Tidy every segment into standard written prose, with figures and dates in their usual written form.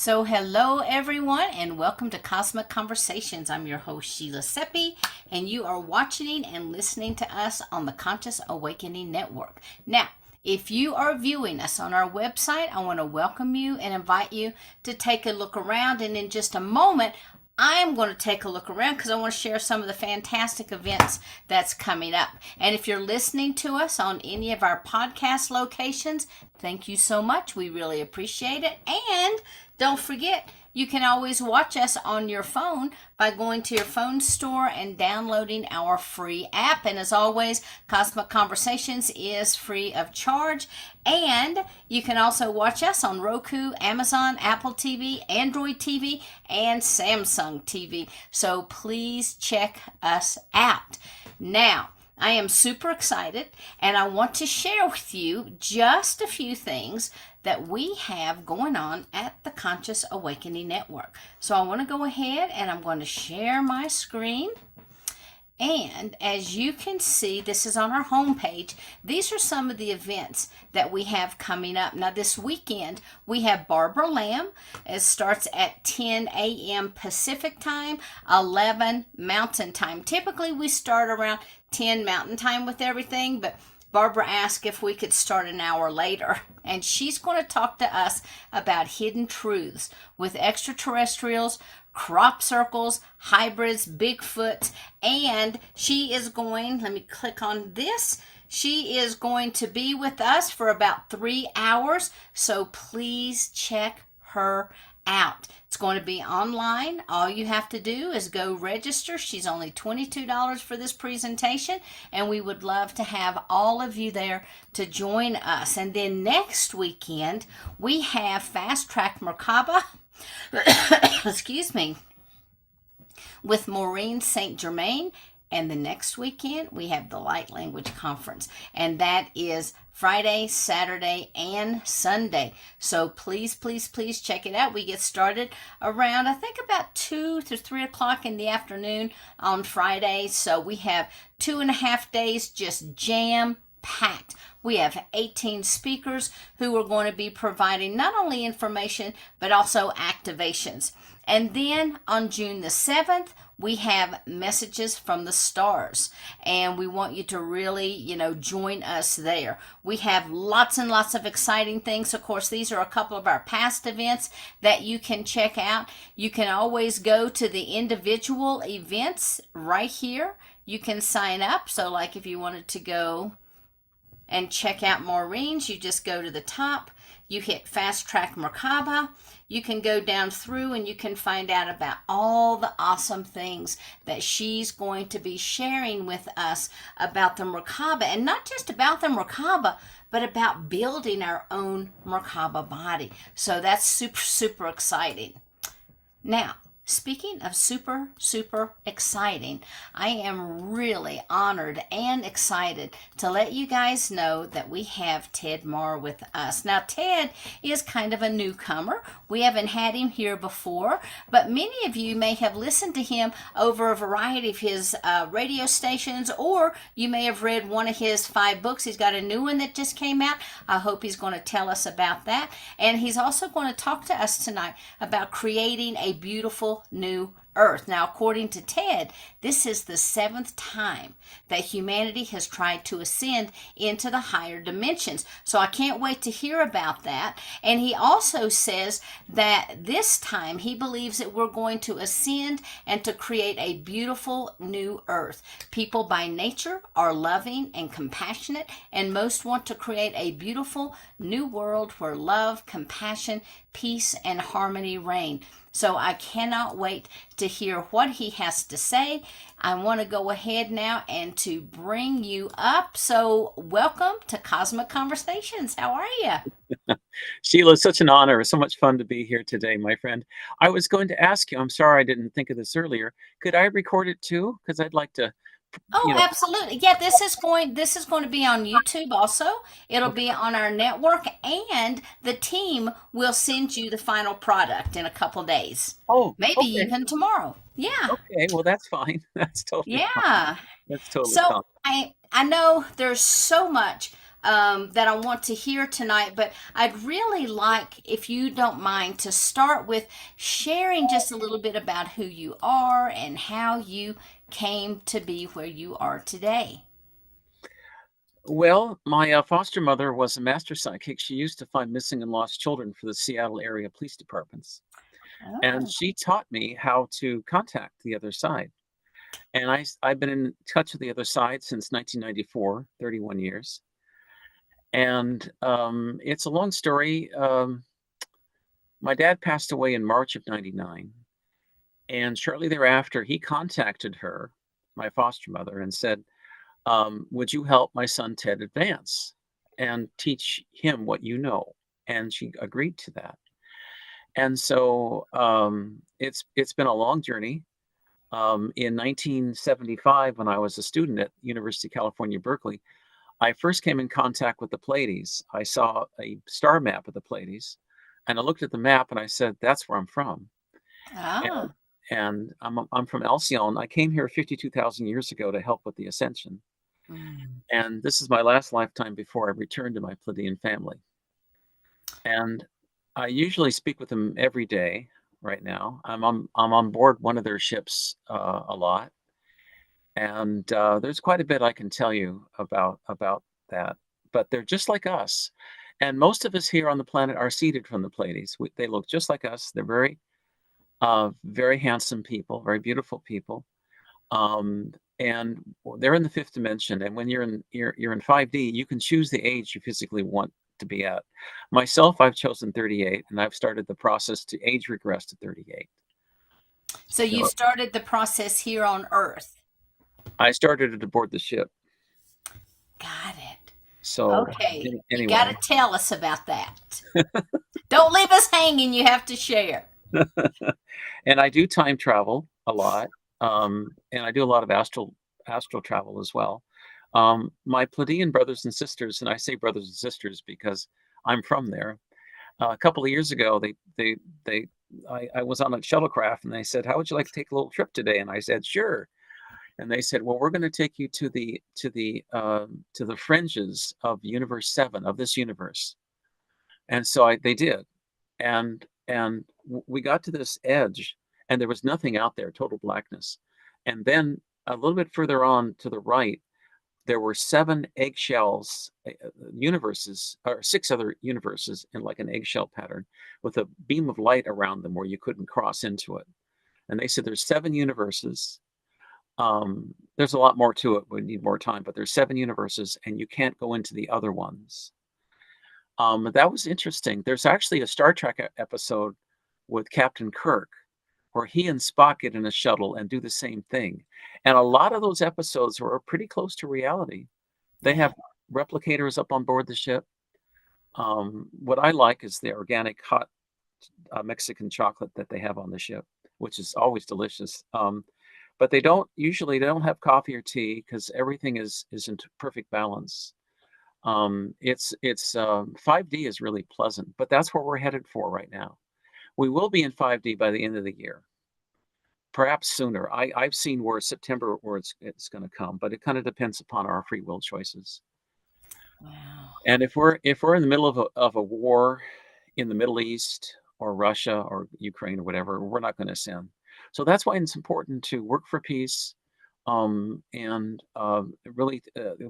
So, hello everyone, and welcome to Cosmic Conversations. I'm your host, Sheila Seppi, and you are watching and listening to us on the Conscious Awakening Network. Now, if you are viewing us on our website, I want to welcome you and invite you to take a look around. And in just a moment, I'm going to take a look around because I want to share some of the fantastic events that's coming up. And if you're listening to us on any of our podcast locations, thank you so much. We really appreciate it. And don't forget, you can always watch us on your phone by going to your phone store and downloading our free app. And as always, Cosmic Conversations is free of charge. And you can also watch us on Roku, Amazon, Apple TV, Android TV, and Samsung TV. So please check us out. Now, I am super excited, and I want to share with you just a few things that we have going on at the Conscious Awakening Network. So I want to go ahead and I'm going to share my screen. And as you can see, this is on our homepage. These are some of the events that we have coming up. Now, this weekend, we have Barbara Lamb. It starts at 10 a.m. Pacific time, 11 Mountain time. Typically, we start around 10 Mountain time with everything, but Barbara asked if we could start an hour later, and she's going to talk to us about hidden truths with extraterrestrials, crop circles, hybrids, Bigfoot, and she is going, let me click on this, she is going to be with us for about 3 hours, so please check her out. It's going to be online. All you have to do is go register. She's only $22 for this presentation, and we would love to have all of you there to join us. And then next weekend, we have Fast Track Merkaba, excuse me, with Maureen St. Germain. And the next weekend, we have the Light Language Conference, and that is Friday, Saturday, and Sunday. So please, please, please check it out. We get started around, I think, about 2 to 3 o'clock in the afternoon on Friday. So we have 2.5 days just jam-packed. We have 18 speakers who are going to be providing not only information, but also activations. And then on June the 7th, we have Messages from the Stars, and we want you to really, join us there. We have lots and lots of exciting things. Of course, these are a couple of our past events that you can check out. You can always go to the individual events right here. You can sign up. So like if you wanted to go and check out Maureen's, you just go to the top, you hit Fast Track Merkaba. You can go down through and you can find out about all the awesome things that she's going to be sharing with us about the Merkaba. And not just about the Merkaba, but about building our own Merkaba body. So that's super, super exciting. Now, speaking of super, super exciting, I am really honored and excited to let you guys know that we have Ted Marr with us. Now, Ted is kind of a newcomer. We haven't had him here before, but many of you may have listened to him over a variety of his radio stations, or you may have read one of his 5 books. He's got a new one that just came out. I hope he's going to tell us about that. And he's also going to talk to us tonight about creating a beautiful new earth. Now, according to Ted, this is the 7th time that humanity has tried to ascend into the higher dimensions. So I can't wait to hear about that. And he also says that this time he believes that we're going to ascend and to create a beautiful new earth. People by nature are loving and compassionate, and most want to create a beautiful new world where love, compassion, peace, and harmony reign. So I cannot wait to hear what he has to say. I want to go ahead now and to bring you up. So welcome to Cosmic Conversations. How are you? Sheila, it's such an honor. It's so much fun to be here today, my friend. I was going to ask you, I'm sorry I didn't think of this earlier. Could I record it too? Because I'd like to, Oh, absolutely. Yeah, this is going to be on YouTube also. It'll okay. be on our network, and the team will send you the final product in a couple days. Oh, Maybe okay. even tomorrow. Yeah. Okay. Well, that's fine. That's totally fine. Yeah. That's totally So fine. I know there's so much that I want to hear tonight, but I'd really like, if you don't mind, to start with sharing just a little bit about who you are and how you came to be where you are today. Well, my foster mother was a master psychic. She used to find missing and lost children for the Seattle area police departments. And Oh, she taught me how to contact the other side. And I've been in touch with the other side since 1994, 31 years. And it's a long story. My dad passed away in March of 99. And shortly thereafter, he contacted her, my foster mother, and said, would you help my son Ted advance and teach him what you know? And she agreed to that. And so it's been a long journey. In 1975, when I was a student at University of California, Berkeley, I first came in contact with the Pleiades. I saw a star map of the Pleiades, and I looked at the map and I said, "That's where I'm from." ah, And, and I'm from Alcyone. I came here 52,000 years ago to help with the ascension. mm. And this is my last lifetime before I return to my Pleiadian family. And I usually speak with them every day right now. I'm on board one of their ships a lot, and there's quite a bit I can tell you about that. But they're just like us, and most of us here on the planet are seeded from the Pleiades. They look just like us. They're very handsome people, very beautiful people. And they're in the fifth dimension. And when you're in 5D, you can choose the age you physically want to be at. Myself, I've chosen 38, and I've started the process to age regress to 38. So you So started the process here on Earth. I started it aboard the ship. Got it. So Okay, you got to anyway, tell us about that. Don't leave us hanging. You have to share. and I do time travel a lot, and I do a lot of astral travel as well. My Pleiadian brothers and sisters, and I say brothers and sisters because I'm from there. A couple of years ago, they I was on a shuttlecraft, and they said, "How would you like to take a little trip today?" And I said, "Sure." And they said, "Well, we're going to take you to the fringes of Universe 7 of this universe." And so they did, and we got to this edge, and there was nothing out there, total blackness. And then a little bit further on to the right, there were seven eggshells, universes, or six other universes in like an eggshell pattern with a beam of light around them where you couldn't cross into it. And they said there's seven universes. There's a lot more to it. We need more time, but there's seven universes, and you can't go into the other ones. That was interesting. There's actually a Star Trek episode with Captain Kirk where he and Spock get in a shuttle and do the same thing. And a lot of those episodes were pretty close to reality. They Yeah. have replicators up on board the ship. What I like is the organic hot Mexican chocolate that they have on the ship, which is always delicious. But they don't have coffee or tea because everything is in perfect balance. It's 5D is really pleasant, but that's where we're headed for right now. We will be in 5D by the end of the year, perhaps sooner. I've seen where September where it's going to come, but it kind of depends upon our free will choices. Wow. And if we're in the middle of a war in the Middle East or Russia or Ukraine or whatever, we're not going to send. So that's why it's important to work for peace, and really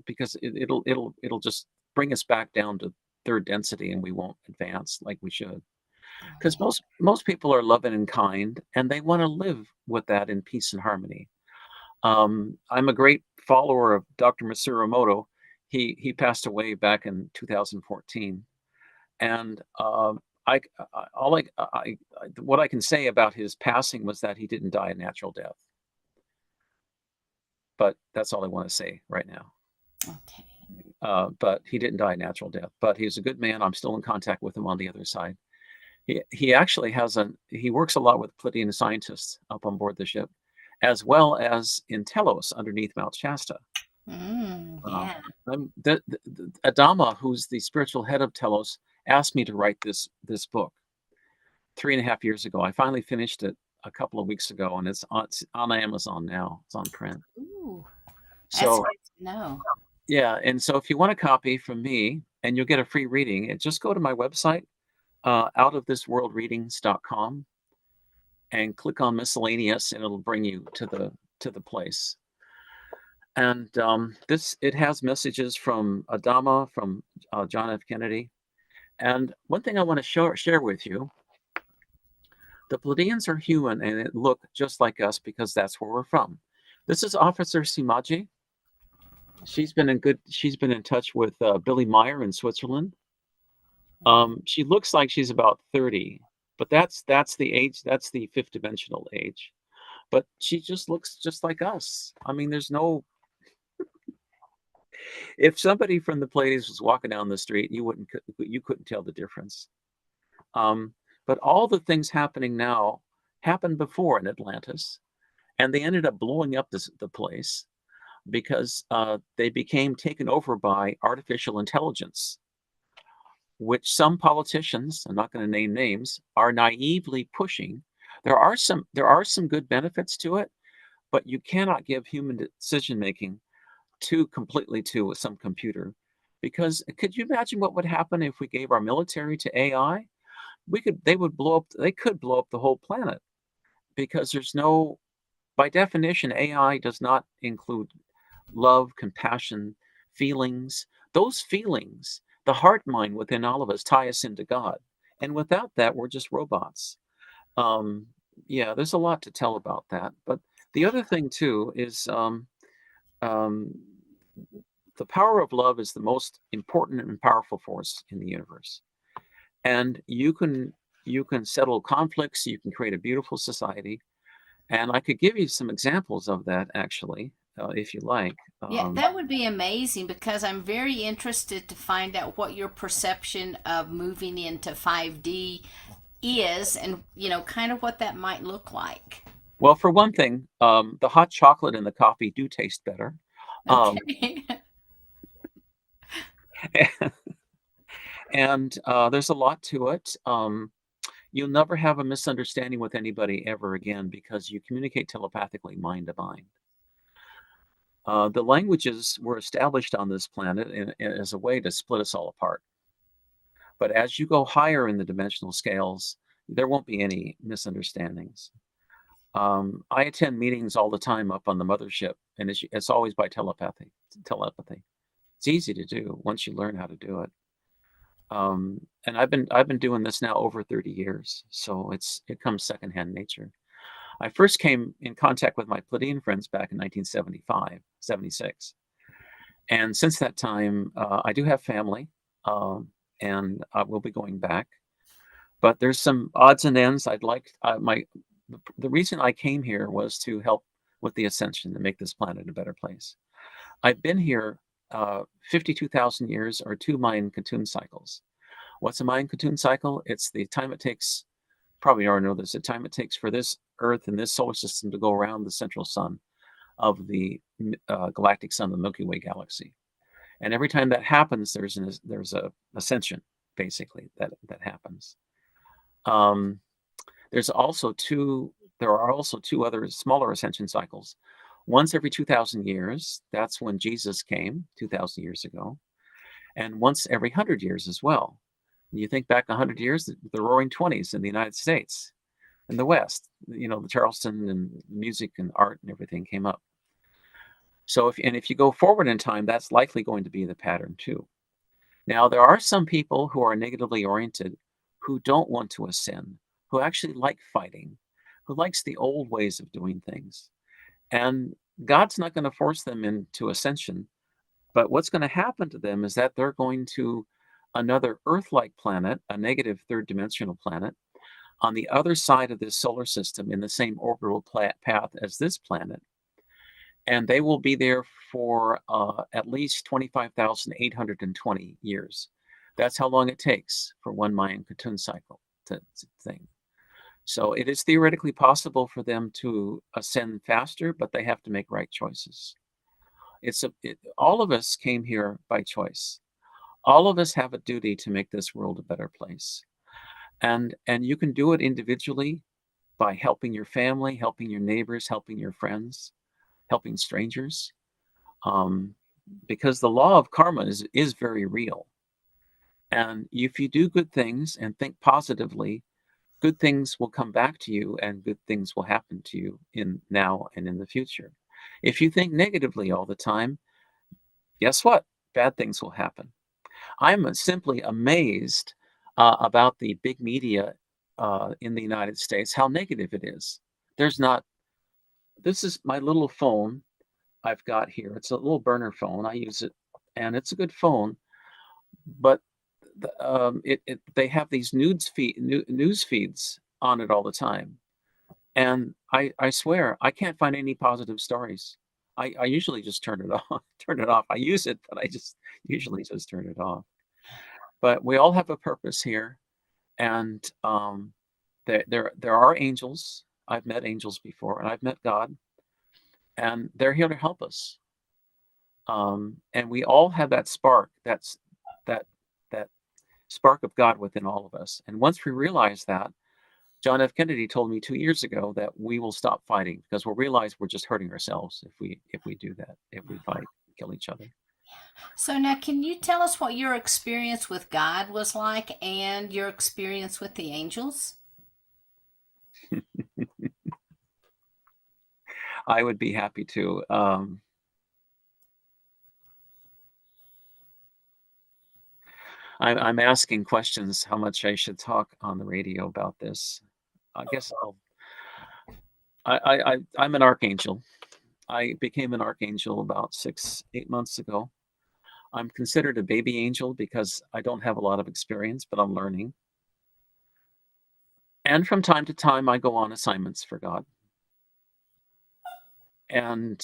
because it'll just bring us back down to third density, and we won't advance like we should. Because most people are loving and kind, and they want to live with that in peace and harmony. I'm a great follower of Dr. Masaru Emoto. He passed away back in 2014, and I all what I can say about his passing was that he didn't die a natural death. But that's all I want to say right now. Okay. But he didn't die a natural death. But he's a good man. I'm still in contact with him on the other side. He actually he works a lot with Pleiadian scientists up on board the ship, as well as in Telos underneath Mount Shasta. Uh, Yeah. Adama, who's the spiritual head of Telos, asked me to write this book 3.5 years ago. I finally finished it a couple of weeks ago, and it's on Amazon now. It's on print. Ooh, that's So good to know. Yeah, and so if you want a copy from me and you'll get a free reading, just go to my website, outofthisworldreadings.com, and click on miscellaneous, and it'll bring you to the place. And it has messages from Adama, from John F. Kennedy. And one thing I want to share with you, the Pleiadians are human and it look just like us because that's where we're from. This is Officer Simaji. She's been in touch with Billy Meyer in Switzerland. She looks like she's about 30, but that's the age, that's the fifth dimensional age. But she just looks just like us. I mean, there's no, if somebody from the Pleiades was walking down the street, you couldn't tell the difference. But all the things happening now happened before in Atlantis, and they ended up blowing up the place because they became taken over by artificial intelligence, which some politicians, I'm not going to name names, are naively pushing. There are some good benefits to it, but you cannot give human decision making completely to some computer, because could you imagine what would happen if we gave our military to AI? They could blow up the whole planet, because by definition, AI does not include love, compassion, feelings. Those feelings, the heart mind within all of us, tie us into God. And without that, we're just robots. Um, yeah, there's a lot to tell about that. But the other thing too is um, the power of love is the most important and powerful force in the universe. And you can settle conflicts, you can create a beautiful society. And I could give you some examples of that, actually, if you like. Yeah, that would be amazing because I'm very interested to find out what your perception of moving into 5D is and, kind of what that might look like. Well, for one thing, the hot chocolate and the coffee do taste better. Okay. And there's a lot to it. You'll never have a misunderstanding with anybody ever again because you communicate telepathically, mind to mind. The languages were established on this planet as a way to split us all apart. But as you go higher in the dimensional scales, there won't be any misunderstandings. I attend meetings all the time up on the mothership, and it's always by telepathy. It's easy to do once you learn how to do it. And I've been doing this now over 30 years, so it comes secondhand nature. I first came in contact with my Pleiadian friends back in 1975, 76. And since that time, I do have family, and I will be going back. But there's some odds and ends. The reason I came here was to help with the ascension to make this planet a better place. I've been here 52,000 years, or 2 Mayan Katun cycles. What's a Mayan Katun cycle? It's the time it takes, probably already know this, the time it takes for this Earth and this solar system to go around the central sun of the galactic sun, the Milky Way galaxy. And every time that happens, there's a ascension, basically, that happens. There are also 2 other smaller ascension cycles. Once every 2,000 years, that's when Jesus came 2,000 years ago, and once every 100 years as well. You think back 100 years, the Roaring 20s in the United States, in the West, the Charleston and music and art and everything came up. So if you go forward in time, that's likely going to be the pattern too. Now, there are some people who are negatively oriented who don't want to ascend, who actually like fighting, who likes the old ways of doing things. And God's not going to force them into ascension, but what's going to happen to them is that they're going to another Earth-like planet, a negative third dimensional planet, on the other side of this solar system in the same orbital path as this planet. And they will be there for at least 25,820 years. That's how long it takes for 1 Mayan Katun cycle thing. So it is theoretically possible for them to ascend faster, but they have to make right choices. All of us came here by choice. All of us have a duty to make this world a better place. And you can do it individually by helping your family, helping your neighbors, helping your friends, helping strangers. because the law of karma is very real. And if you do good things and think positively, good things will come back to you and good things will happen to you in now and in the future. If you think negatively all the time, guess what? Bad things will happen. I'm simply amazed about the big media in the United States, how negative it is. There's not, this is my little phone I've got here. It's a little burner phone. I use it and it's a good phone, but they have these news feeds on it all the time. And I swear I can't find any positive stories. I usually just turn it off. Turn it off. I use it, but I just usually just turn it off. But we all have a purpose here, and there are angels. I've met angels before, and I've met God, and they're here to help us. And we all have that spark. That that spark of God within all of us. And once we realize that, John F. Kennedy told me 2 years ago that we will stop fighting because we'll realize we're just hurting ourselves if we do that, if we fight, kill each other. So now, can you tell us what your experience with God was like and your experience with the angels? I would be happy to. I'm asking questions how much I should talk on the radio about this. I guess I'm an archangel. I became an archangel about 8 months ago. I'm considered a baby angel because I don't have a lot of experience, but I'm learning. And from time to time, I go on assignments for God. And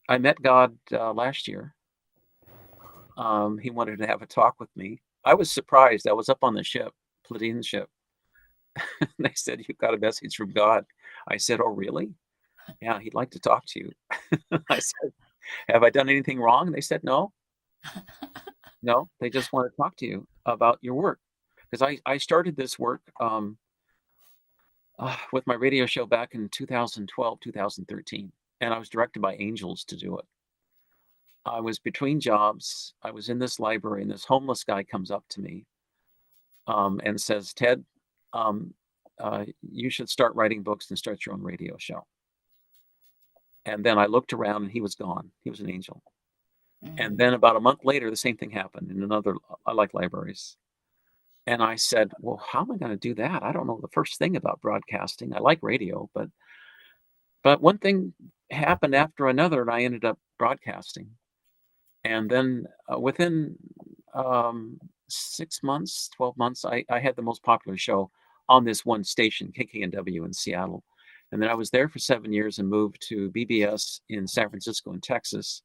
I met God last year. He wanted to have a talk with me. I was surprised. I was up on the ship, Palladian ship. They said, "You've got a message from God." I said, "Oh, really?" "Yeah, he'd like to talk to you." I said, "Have I done anything wrong?" And they said, "No, no, they just want to talk to you about your work." Because I started this work with my radio show back in 2012, 2013, and I was directed by angels to do it. I was between jobs. I was in this library, and this homeless guy comes up to me and says, "Ted, um, you should start writing books and start your own radio show." And then I looked around, and he was gone. He was an angel. And then about a month later, the same thing happened in another. I like libraries. And I said, "Well, how am I going to do that? I don't know the first thing about broadcasting. I like radio, but one thing happened after another, and I ended up broadcasting. And then within 6 months, 12 months, I had the most popular show on this one station, KKNW in Seattle. And then I was there for 7 years and moved to BBS in San Francisco and Texas.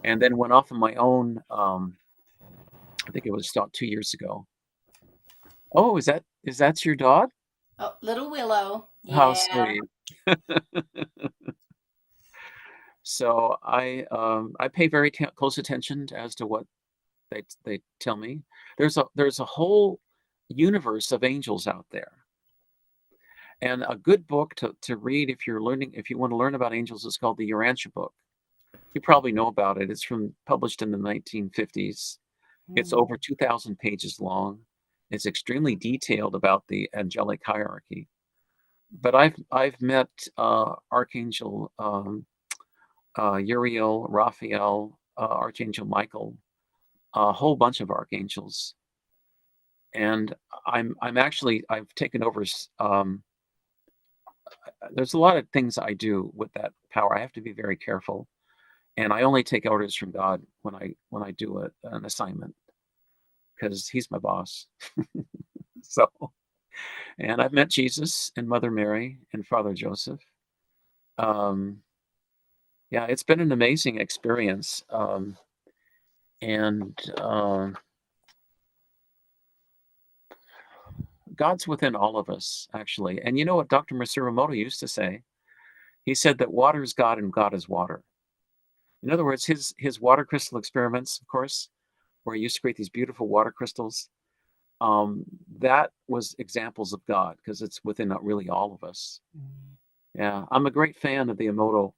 And then went off on my own. I think it was about 2 years ago. Oh, is that your dog? Oh, little Willow. How Yeah. sweet. So I pay very close attention as to what they tell me. There's a whole universe of angels out there. And a good book to read if you want to learn about angels is called the Urantia book. You probably know about it. It's published in the 1950s. It's over 2,000 pages long. It's extremely detailed about the angelic hierarchy. But I've met Archangel Uriel, Raphael, Archangel Michael, a whole bunch of archangels, and I've taken over. There's a lot of things I do with that power. I have to be very careful, and I only take orders from God when I do an assignment because He's my boss. So, and I've met Jesus and Mother Mary and Father Joseph. Yeah, it's been an amazing experience. And God's within all of us, actually. And you know what Dr. Masaru Emoto used to say? He said that water is God and God is water. In other words, his water crystal experiments, of course, where he used to create these beautiful water crystals, that was examples of God because it's within really all of us. Yeah, I'm a great fan of the Emoto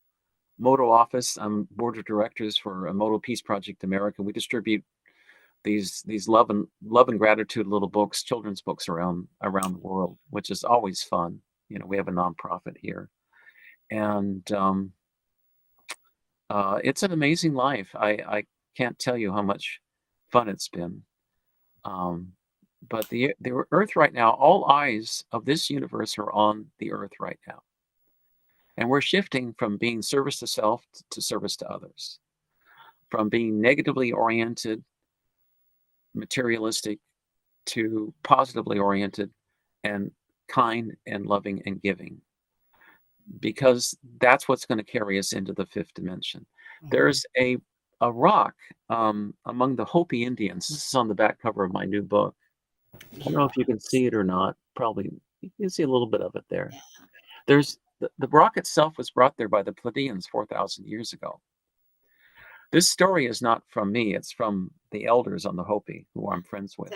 Moto office. I'm board of directors for a Moto Peace Project America. We distribute these love and gratitude little books, children's books around the world, which is always fun. We have a nonprofit here, and it's an amazing life. I can't tell you how much fun it's been. Um, but the Earth right now, all eyes of this universe are on the Earth right now, and we're shifting from being service to self to service to others, from being negatively oriented, materialistic, to positively oriented and kind and loving and giving, because that's what's going to carry us into the fifth dimension. Mhm. There's a rock among the Hopi Indians. This is on the back cover of my new book. I don't know Yeah. if you can see it or not. Probably you can see a little bit of it there. Yeah. There's the rock itself was brought there by the Pleiadians 4,000 years ago. This story is not from me. It's from the elders on the Hopi who I'm friends with.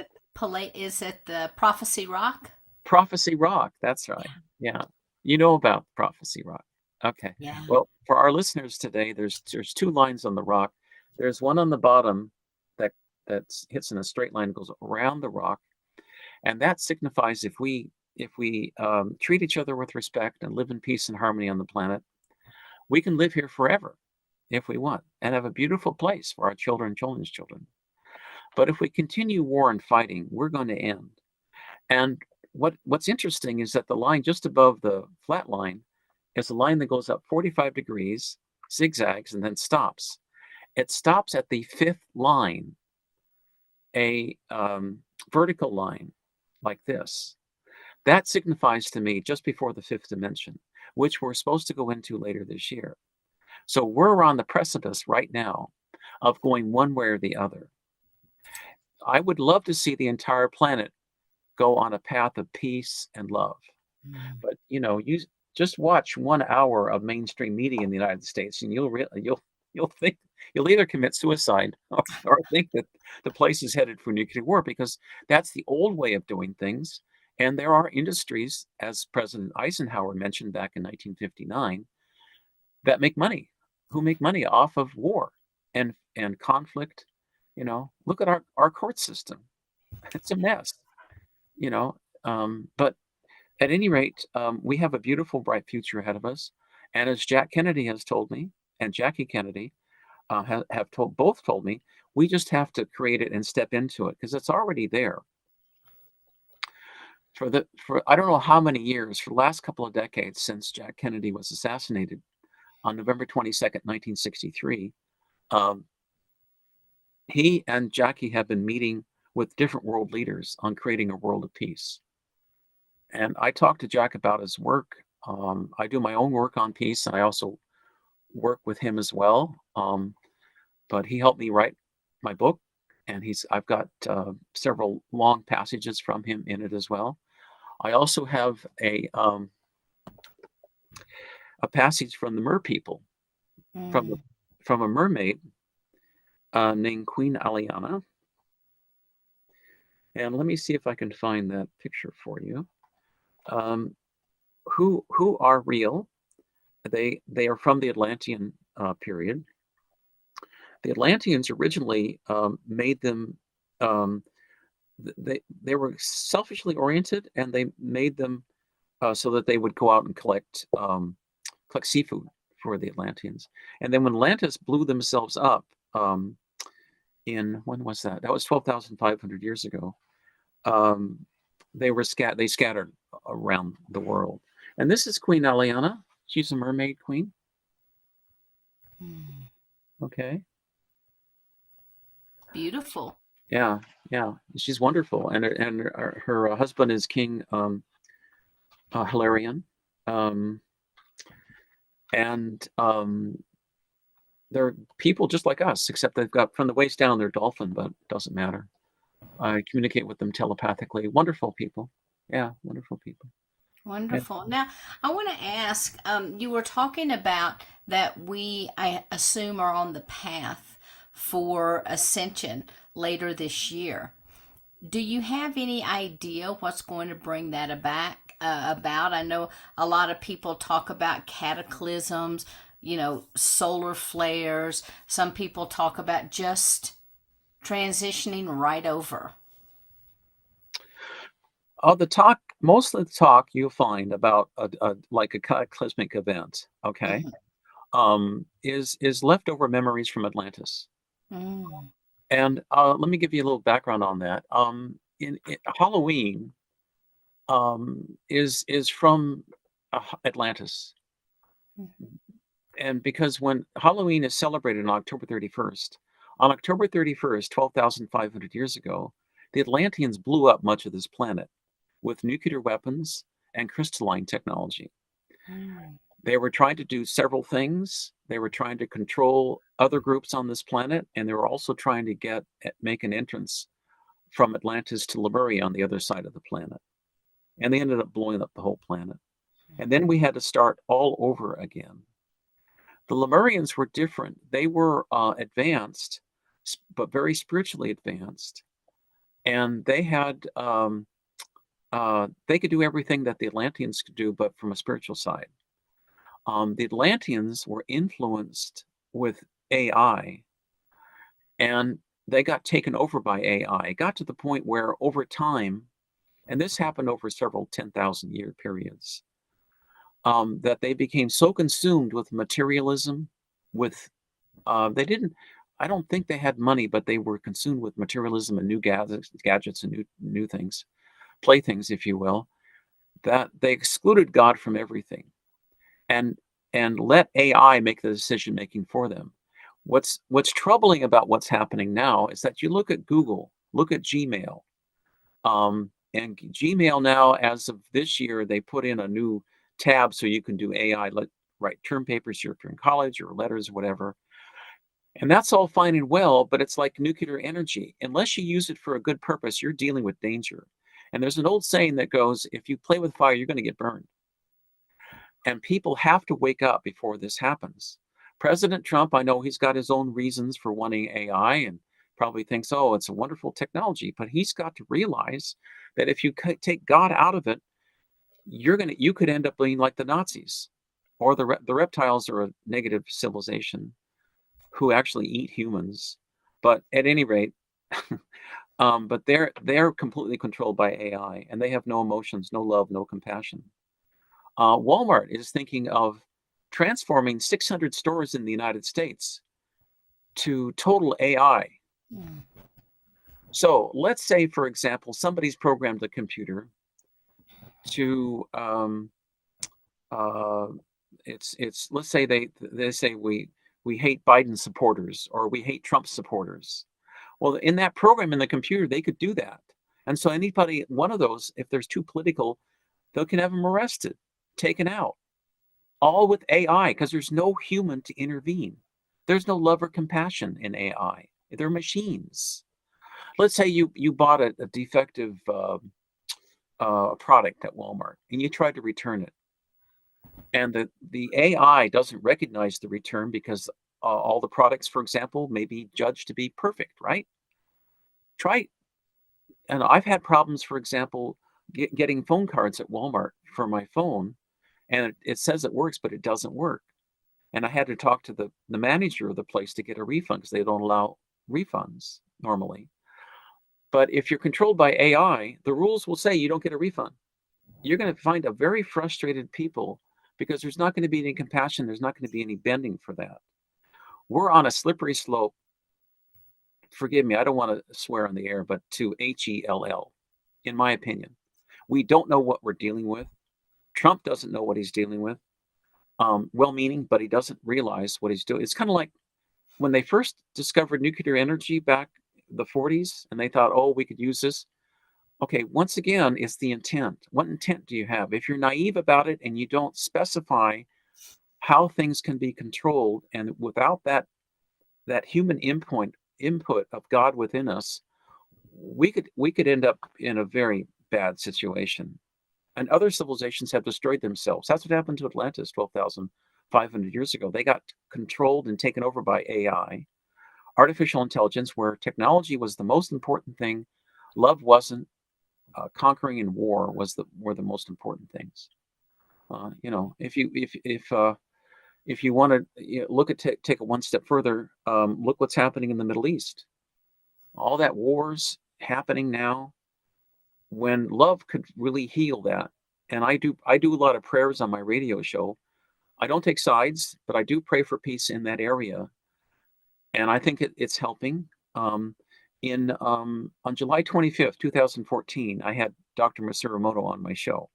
Is it the Prophecy Rock? Prophecy Rock, that's right. Yeah. Yeah. You know about Prophecy Rock. Okay. Yeah. Well, for our listeners today, there's two lines on the rock. There's one on the bottom that hits in a straight line and goes around the rock, and that signifies if we treat each other with respect and live in peace and harmony on the planet, we can live here forever if we want and have a beautiful place for our children, children's children. But if we continue war and fighting, we're going to end. And what's interesting is that the line just above the flat line is a line that goes up 45 degrees, zigzags, and then stops. It stops at the fifth line, a vertical line like this. That signifies to me just before the fifth dimension, which we're supposed to go into later this year. So we're on the precipice right now of going one way or the other. I would love to see the entire planet go on a path of peace and love. Mm. But you just watch 1 hour of mainstream media in the United States, and you'll think you'll either commit suicide or think that the place is headed for nuclear war, because that's the old way of doing things. And there are industries, as President Eisenhower mentioned back in 1959, that make money, who make money off of war and conflict. Look at our court system; it's a mess. But at any rate, we have a beautiful, bright future ahead of us. And as Jack Kennedy has told me, and Jackie Kennedy have both told me, we just have to create it and step into it because it's already there. For I don't know how many years, for the last couple of decades since Jack Kennedy was assassinated on November 22nd, 1963, um, he and Jackie have been meeting with different world leaders on creating a world of peace. And I talked to Jack about his work. I do my own work on peace, and I also work with him as well. But he helped me write my book, and I've got several long passages from him in it as well. I also have a passage from the Mer people, from Mm. from a mermaid named Queen Aliana. And let me see if I can find that picture for you. Who are real. They are from the Atlantean period. The Atlanteans originally made them. They were selfishly oriented, and they made them so that they would go out and collect seafood for the Atlanteans. And then when Atlantis blew themselves up, in when was that? That was 12,500 years ago. They scattered around the world. And this is Queen Aliana. She's a mermaid queen. Mm. Okay. Beautiful. Yeah, yeah. She's wonderful. And her husband is King Hilarion. Um, and they're people just like us, except they've got from the waist down, they're dolphin, but it doesn't matter. I communicate with them telepathically. Wonderful people. Yeah, wonderful people. Yeah. Wonderful. Now, I want to ask, you were talking about that I assume, are on the path for ascension later this year. Do you have any idea what's going to bring that about? I know a lot of people talk about cataclysms, solar flares. Some people talk about just transitioning right over. Most of the talk you'll find about like a cataclysmic event, okay, Mm-hmm. is leftover memories from Atlantis. Mm. And let me give you a little background on that. In Halloween is from Atlantis, and because when Halloween is celebrated on October 31st, 12,500 years ago, the Atlanteans blew up much of this planet with nuclear weapons and crystalline technology. Mm. They were trying to do several things. They were trying to control other groups on this planet, and they were also trying to make an entrance from Atlantis to Lemuria on the other side of the planet. And they ended up blowing up the whole planet. And then we had to start all over again. The Lemurians were different. They were advanced, but very spiritually advanced. And they had they could do everything that the Atlanteans could do, but from a spiritual side. The Atlanteans were influenced with AI, and they got taken over by AI. It got to the point where over time, and this happened over several 10,000 year periods, that they became so consumed with materialism, with they didn't. I don't think they had money, but they were consumed with materialism and new gadgets and new things, playthings, if you will, that they excluded God from everything, and let AI make the decision making for them. What's troubling about what's happening now is that you look at Google, look at Gmail, and Gmail now, as of this year, they put in a new tab so you can do AI, write term papers if you're in college or letters, whatever. And that's all fine and well, but it's like nuclear energy. Unless you use it for a good purpose, you're dealing with danger. And there's an old saying that goes, if you play with fire, you're going to get burned. And people have to wake up before this happens. President Trump, I know he's got his own reasons for wanting AI and probably thinks, oh, it's a wonderful technology, but he's got to realize that if you take God out of it, you could end up being like the Nazis, or the reptiles are a negative civilization who actually eat humans. But at any rate, but they're completely controlled by AI, and they have no emotions, no love, no compassion. Walmart is thinking of transforming 600 stores in the United States to total AI. Mm. So let's say, for example, somebody's programmed a computer to uh, it's let's say they say we hate Biden supporters or we hate Trump supporters. Well, in that program in the computer, they could do that. And so anybody, one of those, if there's too political, they can have them arrested, taken out, all with AI, because there's no human to intervene. There's no love or compassion in AI. They're machines. Let's say you bought a defective product at Walmart and you tried to return it. And the AI doesn't recognize the return because all the products, for example, may be judged to be perfect, right? Try, and I've had problems, for example, getting phone cards at Walmart for my phone, and it says it works, but it doesn't work. And I had to talk to the manager of the place to get a refund because they don't allow refunds normally. But if you're controlled by AI, the rules will say you don't get a refund. You're going to find a very frustrated people because there's not going to be any compassion. There's not going to be any bending for that. We're on a slippery slope. Forgive me, I don't want to swear on the air, but to HELL, in my opinion. We don't know what we're dealing with. Trump doesn't know what he's dealing with. Well-meaning, but he doesn't realize what he's doing. It's kind of like when they first discovered nuclear energy back in the 40s, and they thought, oh, we could use this. Okay, once again, it's the intent. What intent do you have? If you're naive about it and you don't specify how things can be controlled, and without that human input of God within us, we could end up in a very bad situation. And other civilizations have destroyed themselves. That's what happened to Atlantis 12,500 years ago. They got controlled and taken over by AI, artificial intelligence, where technology was the most important thing. Love wasn't. Conquering and war were the most important things. You know, if if you want to look at take it one step further, look what's happening in the Middle East. All that wars happening now, when love could really heal that. And I do a lot of prayers on my radio show. I don't take sides, but I do pray for peace in that area, and I think it's helping. Um, on July 25th, 2014, I had Dr. Masuramoto on my show,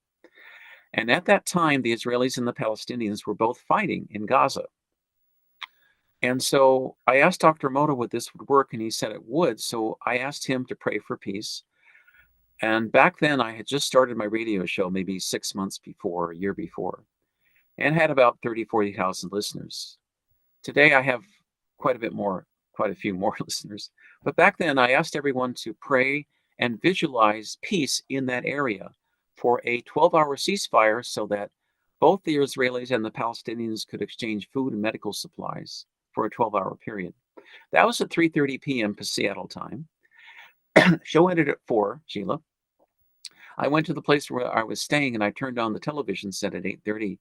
and at that time, the Israelis and the Palestinians were both fighting in Gaza. And so I asked Dr. Moto would this would work, and he said it would. So I asked him to pray for peace. And back then, I had just started my radio show, maybe 6 months before, a year before, and had about 30, 40,000 listeners. Today, I have quite a few more listeners. But back then, I asked everyone to pray and visualize peace in that area for a 12-hour ceasefire so that both the Israelis and the Palestinians could exchange food and medical supplies for a 12-hour period. That was at 3:30 p.m. Seattle time. Show ended at 4, Sheila. I went to the place where I was staying, and I turned on the television set at 8:30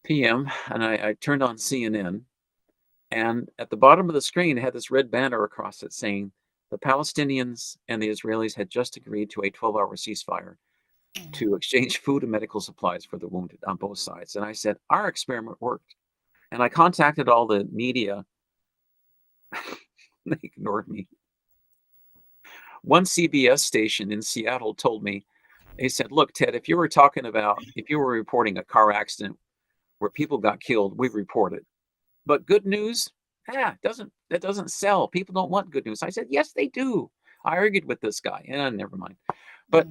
p.m., and I turned on CNN, and at the bottom of the screen, it had this red banner across it saying, the Palestinians and the Israelis had just agreed to a 12-hour ceasefire to exchange food and medical supplies for the wounded on both sides. And I said, our experiment worked. And I contacted all the media. They ignored me. One CBS station in Seattle told me, they said, look, Ted, if you were reporting a car accident where people got killed, we report it. But good news, that doesn't sell. People don't want good news. I said, yes, they do. I argued with this guy, and never mind. But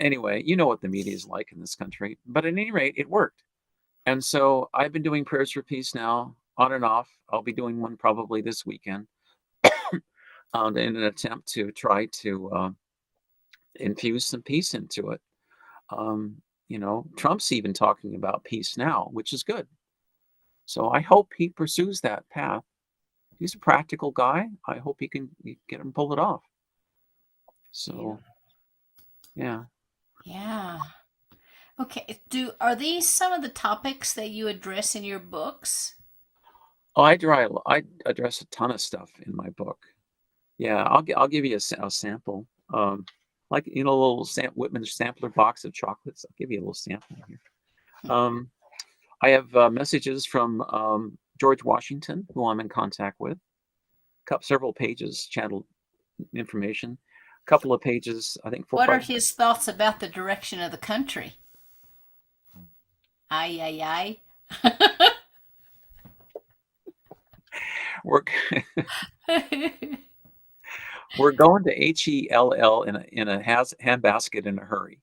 anyway, you know what the media is like in this country. But at any rate, it worked. And so I've been doing prayers for peace now, on and off. I'll be doing one probably this weekend in an attempt to try to infuse some peace into it. Trump's even talking about peace now, which is good. So I hope he pursues that path. He's a practical guy. I hope he can get him pull it off. So, yeah. Yeah. Okay. Are these some of the topics that you address in your books? Oh, I address a ton of stuff in my book. Yeah, I'll give you a sample. Like a little Whitman sampler box of chocolates. I'll give you a little sample here. I have messages from George Washington, who I'm in contact with. Several pages, channel information. A couple of pages, I think. What are his thoughts about the direction of the country? Aye, aye, aye. We're going to HELL in a handbasket in a hurry.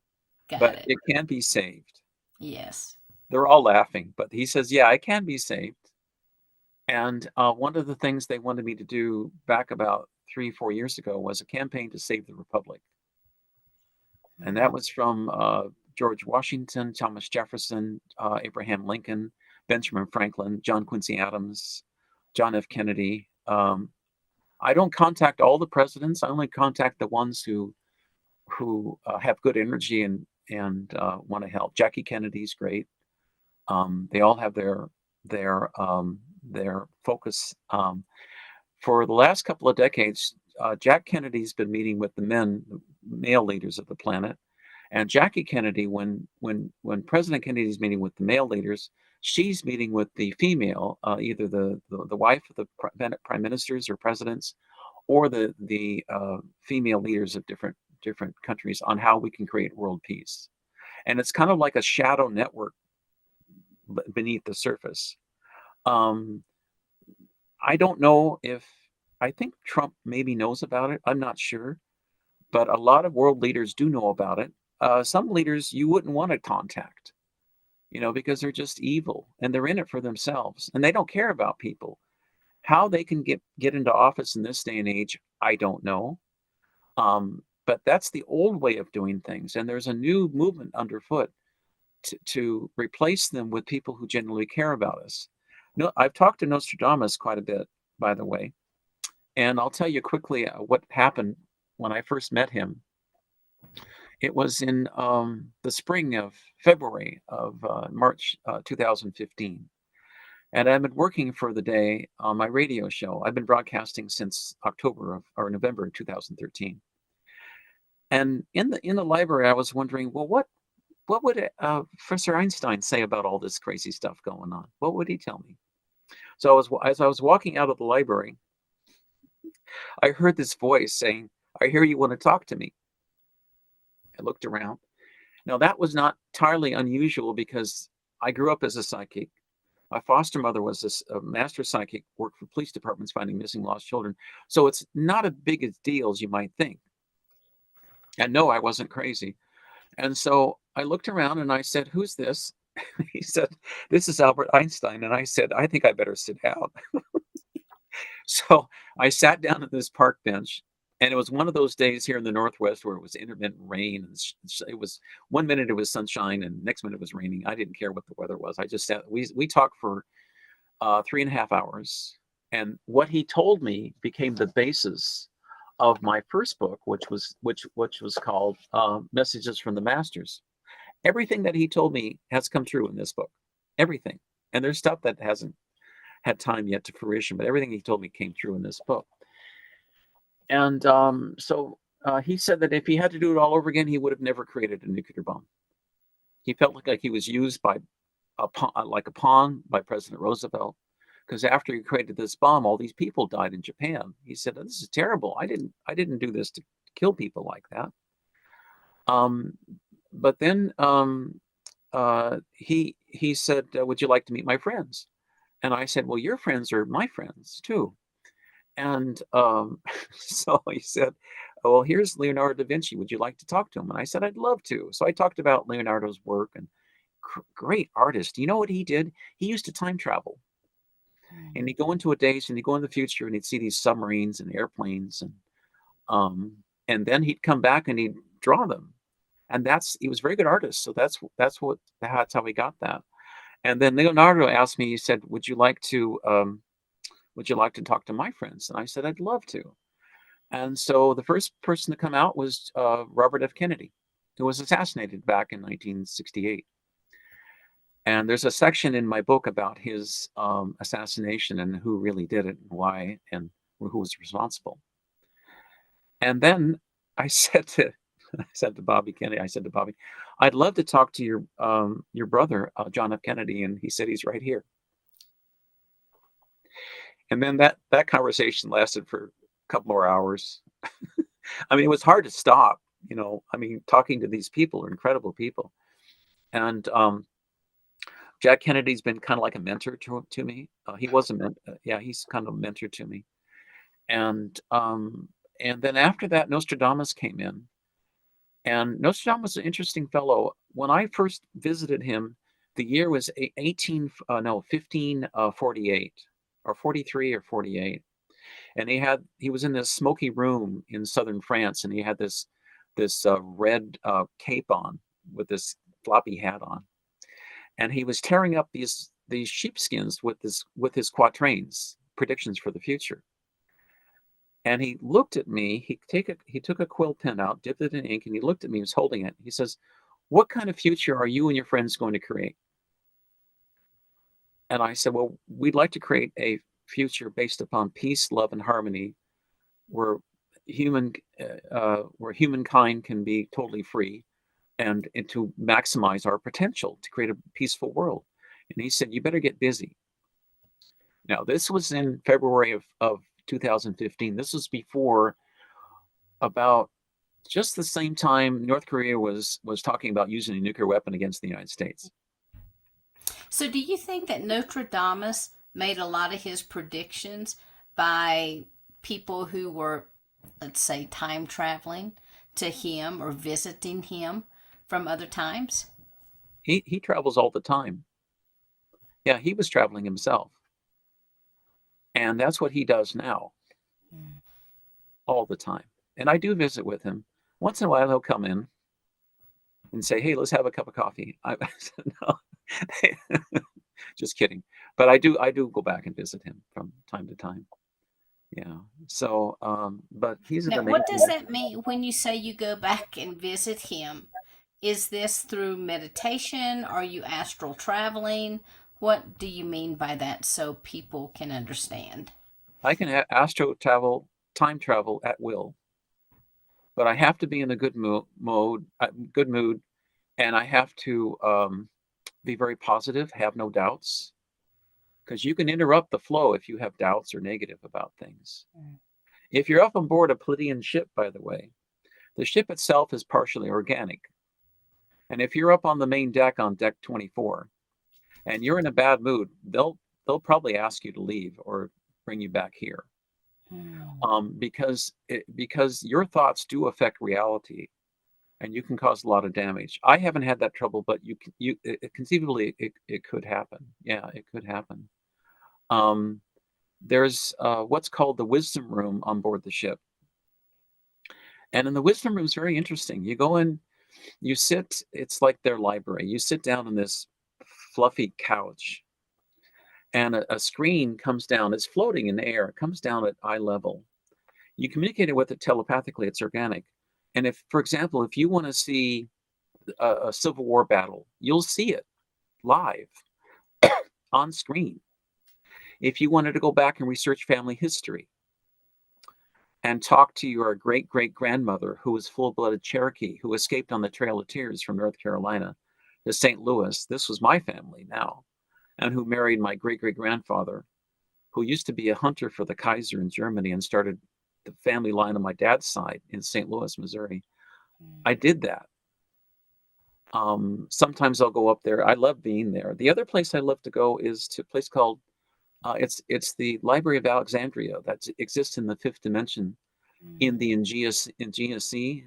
But it can be saved. Yes. They're all laughing, but he says, yeah, it can be saved. And one of the things they wanted me to do back about 3-4 years ago was a campaign to save the Republic. And that was from George Washington, Thomas Jefferson, Abraham Lincoln, Benjamin Franklin, John Quincy Adams, John F. Kennedy. I don't contact all the presidents. I only contact the ones who have good energy and want to help. Jackie Kennedy's great. They all have their focus. For the last couple of decades, Jack Kennedy's been meeting with the male leaders of the planet, and Jackie Kennedy, when President Kennedy's meeting with the male leaders, she's meeting with the female, either the wife of the prime ministers or presidents, or the female leaders of different countries on how we can create world peace. And it's kind of like a shadow network beneath the surface. I don't know I think Trump maybe knows about it. I'm not sure. But a lot of world leaders do know about it. Some leaders you wouldn't want to contact, because they're just evil and they're in it for themselves and they don't care about people. How they can get into office in this day and age, I don't know. But that's the old way of doing things. And there's a new movement underfoot to replace them with people who genuinely care about us. No, I've talked to Nostradamus quite a bit, by the way. And I'll tell you quickly what happened when I first met him. It was in the spring of February of March 2015. And I've been working for the day on my radio show. I've been broadcasting since October or November of 2013. And in the library, I was wondering, well, what would Professor Einstein say about all this crazy stuff going on? What would he tell me? So as I was walking out of the library, I heard this voice saying, "I hear you want to talk to me." I looked around. Now that was not entirely unusual because I grew up as a psychic. My foster mother was a master psychic, worked for police departments finding missing, lost children. So it's not as big a deal as you might think. And no, I wasn't crazy. And so I looked around and I said, "Who's this?" He said, "This is Albert Einstein." And I said, "I think I better sit down." So I sat down at this park bench, and it was one of those days here in the Northwest where it was intermittent rain. And it was 1 minute it was sunshine, and next minute it was raining. I didn't care what the weather was. I just sat. We talked for 3.5 hours, and what he told me became the basis of my first book, which was called Messages from the Masters. Everything that he told me has come true in this book. Everything, and there's stuff that hasn't had time yet to fruition, but everything he told me came true in this book. And so he said that if he had to do it all over again, he would have never created a nuclear bomb. He felt like he was used by like a pawn by President Roosevelt, because after he created this bomb, all these people died in Japan. He said, "This is terrible. I didn't do this to kill people like that." Um, but then he said, "Would you like to meet my friends?" And I said, "Well, your friends are my friends too." And so he said, "Oh, well, here's Leonardo da Vinci. Would you like to talk to him?" And I said, "I'd love to." So I talked about Leonardo's work, and great artist. You know what he did? He used to time travel. And he'd go into a daze and he'd go in the future and he'd see these submarines and airplanes, and then he'd come back and he'd draw them. And he was a very good artist. So that's how he got that. And then Leonardo asked me, he said, would you like to talk to my friends?" And I said, "I'd love to." And so the first person to come out was Robert F. Kennedy, who was assassinated back in 1968. And there's a section in my book about his assassination and who really did it and why and who was responsible. And then I said to Bobby Kennedy, I said to Bobby, "I'd love to talk to your brother, John F. Kennedy," and he said he's right here. And then that conversation lasted for a couple more hours. I mean, it was hard to stop. I mean, talking to these people are incredible people, and Jack Kennedy's been kind of like a mentor to me. He was yeah, he's kind of a mentor to me. And then after that, Nostradamus came in, and Nostradamus is an interesting fellow. When I first visited him, the year was 1548 or 43 or 48, and he was in this smoky room in southern France, and he had this red cape on with this floppy hat on, and he was tearing up these sheepskins with his quatrains, predictions for the future. And he looked at me. He took a quill pen out, dipped it in ink, and he looked at me. He was holding it. He says, "What kind of future are you and your friends going to create?" And I said, "Well, we'd like to create a future based upon peace, love, and harmony, where humankind can be totally free, and to maximize our potential to create a peaceful world." And he said, "You better get busy." Now, this was in February of 2015. This was before, about just the same time, North Korea was talking about using a nuclear weapon against the United States. So, do you think that Nostradamus made a lot of his predictions by people who were, let's say, time traveling to him or visiting him from other times? He travels all the time. Yeah, he was traveling himself. And that's what he does now, Mm. all the time. And I do visit with him. Once in a while, he'll come in and say, "Hey, let's have a cup of coffee." I said, "No." Just kidding. But I do go back and visit him from time to time. Yeah. So, but he's an Now, what does amazing. that mean when you say you go back and visit him? Is this through meditation? Are you astral traveling? What do you mean by that so people can understand? I can astro travel, time travel at will, but I have to be in a good mood, and I have to be very positive, have no doubts, because you can interrupt the flow if you have doubts or negative about things. Mm. If you're up on board a Pleiadian ship, by the way, the ship itself is partially organic. And if you're up on the main deck on deck 24 and you're in a bad mood, they'll probably ask you to leave or bring you back here. Mm. Because your thoughts do affect reality and you can cause a lot of damage. I haven't had that trouble, but conceivably it could happen. Yeah, it could happen. There's what's called the wisdom room on board the ship. And in the wisdom room is very interesting. You go in, you sit, it's like their library. You sit down on this fluffy couch, and a screen comes down. It's floating in the air. It comes down at eye level. You communicate with it telepathically. It's organic. And if, for example, if you want to see a Civil War battle, you'll see it live on screen. If you wanted to go back and research family history and talk to your great great grandmother, who was full blooded Cherokee, who escaped on the Trail of Tears from North Carolina to St. Louis, this was my family now, and who married my great great grandfather, who used to be a hunter for the Kaiser in Germany and started the family line on my dad's side in St. Louis, Missouri. I did that. Sometimes I'll go up there. I love being there. The other place I love to go is to a place called it's the Library of Alexandria that exists in the fifth dimension in the Aegean Sea,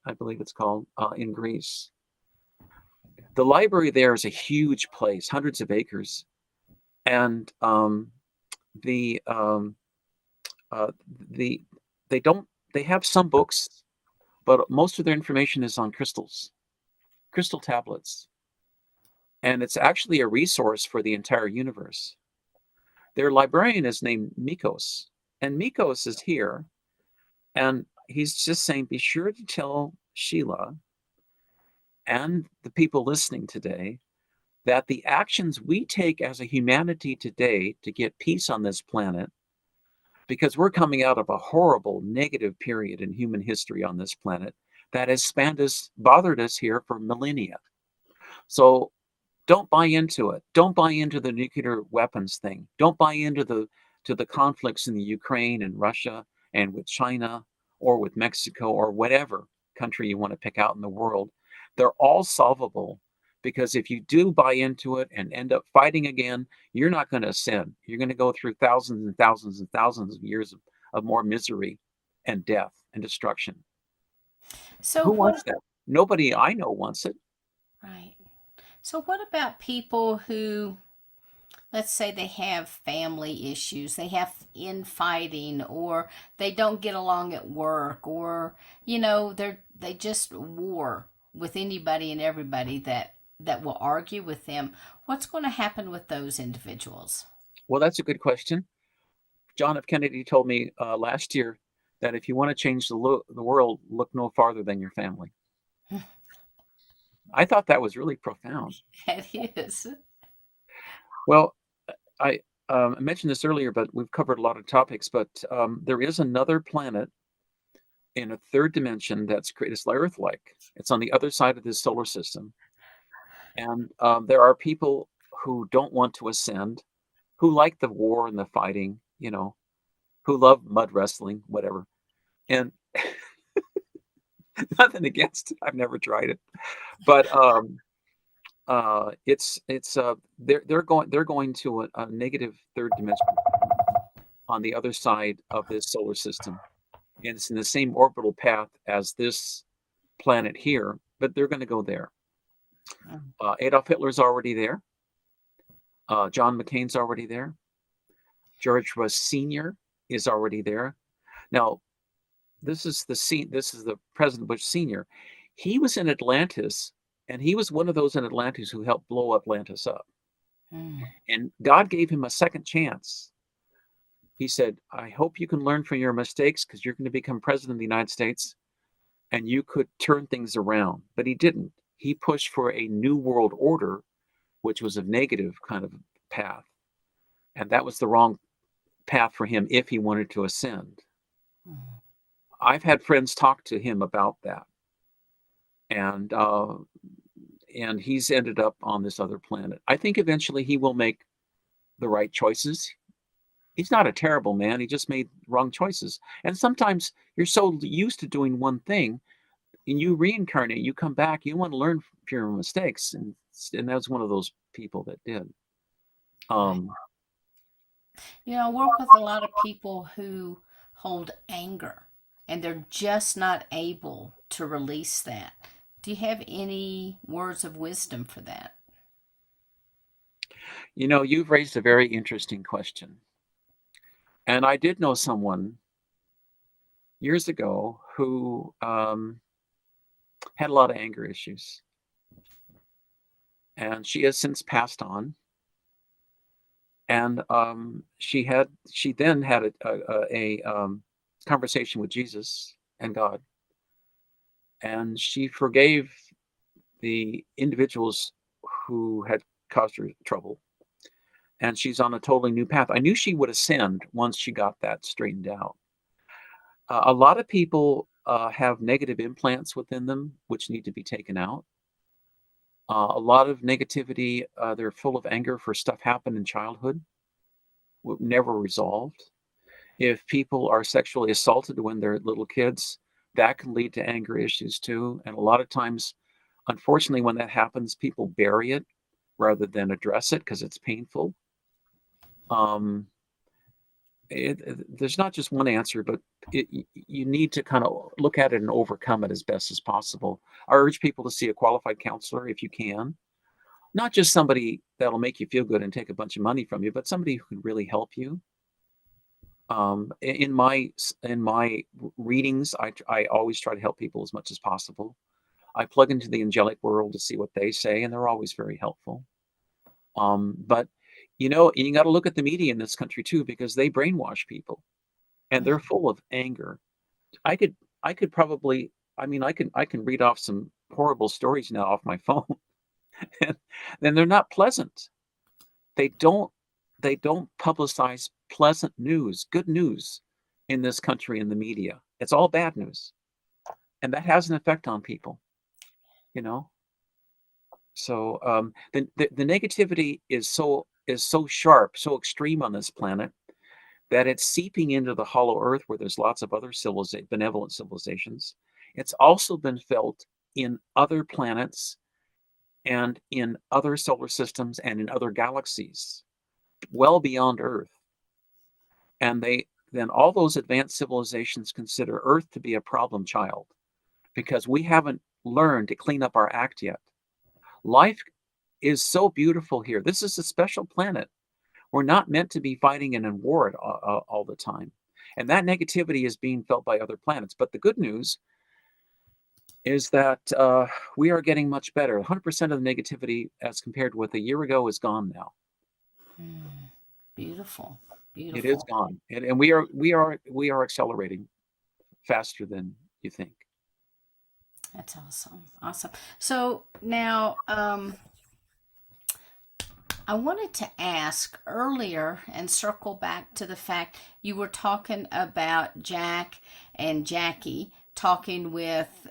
I believe it's called, in Greece. The library there is a huge place, hundreds of acres, and the the they have some books, but most of their information is on crystal tablets, and it's actually a resource for the entire universe. Their librarian is named Mikos, and Mikos is here, and he's just saying, be sure to tell Sheila and the people listening today that the actions we take as a humanity today to get peace on this planet, because we're coming out of a horrible negative period in human history on this planet that has bothered us here for millennia. So don't buy into it. Don't buy into the nuclear weapons thing. Don't buy into the conflicts in the Ukraine and Russia and with China or with Mexico or whatever country you want to pick out in the world. They're all solvable, because if you do buy into it and end up fighting again, you're not going to ascend. You're going to go through thousands and thousands and thousands of years of more misery and death and destruction. So Who what? wants that? Nobody I know wants it. Right. So what about people who, let's say they have family issues, they have infighting, or they don't get along at work, or they just war with anybody and everybody that will argue with them. What's going to happen with those individuals? Well, that's a good question. John F. Kennedy told me last year that if you want to change the world, look no farther than your family. I thought that was really profound. It is. Well, I mentioned this earlier, but we've covered a lot of topics. But there is another planet in a third dimension that's Earth-like. It's on the other side of this solar system, and there are people who don't want to ascend, who like the war and the fighting, who love mud wrestling, whatever. And nothing against it. I've never tried it, but they're going to a negative third dimension on the other side of this solar system, and it's in the same orbital path as this planet here, but they're going to go there. Adolf Hitler's already there. John McCain's already there. George Bush Sr. is already there. Now, this is the President Bush Sr. He was in Atlantis, and he was one of those in Atlantis who helped blow Atlantis up. And God gave him a second chance. He said, I hope you can learn from your mistakes, because you're going to become president of the United States, and you could turn things around. But he didn't. He pushed for a new world order which was a negative kind of path. And that was the wrong path for him if he wanted to ascend. Mm. I've had friends talk to him about that, and he's ended up on this other planet. I think eventually he will make the right choices. He's not a terrible man. He just made wrong choices. And sometimes you're so used to doing one thing, and you reincarnate, you come back, you want to learn from your mistakes, and that's one of those people that did. Right. Um, I work with a lot of people who hold anger and they're just not able to release that. Do you have any words of wisdom for that? you've raised a very interesting question. And I did know someone years ago who had a lot of anger issues, and she has since passed on. And she then had a conversation with Jesus and God, and she forgave the individuals who had caused her trouble, and she's on a totally new path. I knew she would ascend once she got that straightened out. A lot of people have negative implants within them, which need to be taken out. A lot of negativity, they're full of anger for stuff happened in childhood, never resolved. If people are sexually assaulted when they're little kids, that can lead to anger issues too. And a lot of times, unfortunately, when that happens, people bury it rather than address it because it's painful. Um, there's not just one answer, but you need to kind of look at it and overcome it as best as possible. I urge people to see a qualified counselor if you can, not just somebody that'll make you feel good and take a bunch of money from you, but somebody who can really help you. In my readings, I always try to help people as much as possible. I plug into the angelic world to see what they say, and they're always very helpful. But you got to look at the media in this country too, because they brainwash people, and they're full of anger. I could I could probably I mean I can read off some horrible stories now off my phone, and then they're not pleasant. They don't they don't publicize pleasant news, good news in this country in the media. It's all bad news, and that has an effect on people, you know? So, the negativity is so sharp, so extreme on this planet that it's seeping into the hollow earth where there's lots of other benevolent civilizations. It's also been felt in other planets and in other solar systems and in other galaxies, well beyond Earth. And then all those advanced civilizations consider Earth to be a problem child because we haven't learned to clean up our act yet. Life is so beautiful here. This is a special planet. We're not meant to be fighting and in war all the time. And that negativity is being felt by other planets. But the good news is that we are getting much better. 100% of the negativity as compared with a year ago is gone now. Mm. Beautiful. It is Beautiful. gone. And we are accelerating faster than you think. That's awesome. Awesome. So now, I wanted to ask earlier and circle back to the fact you were talking about Jack and Jackie talking with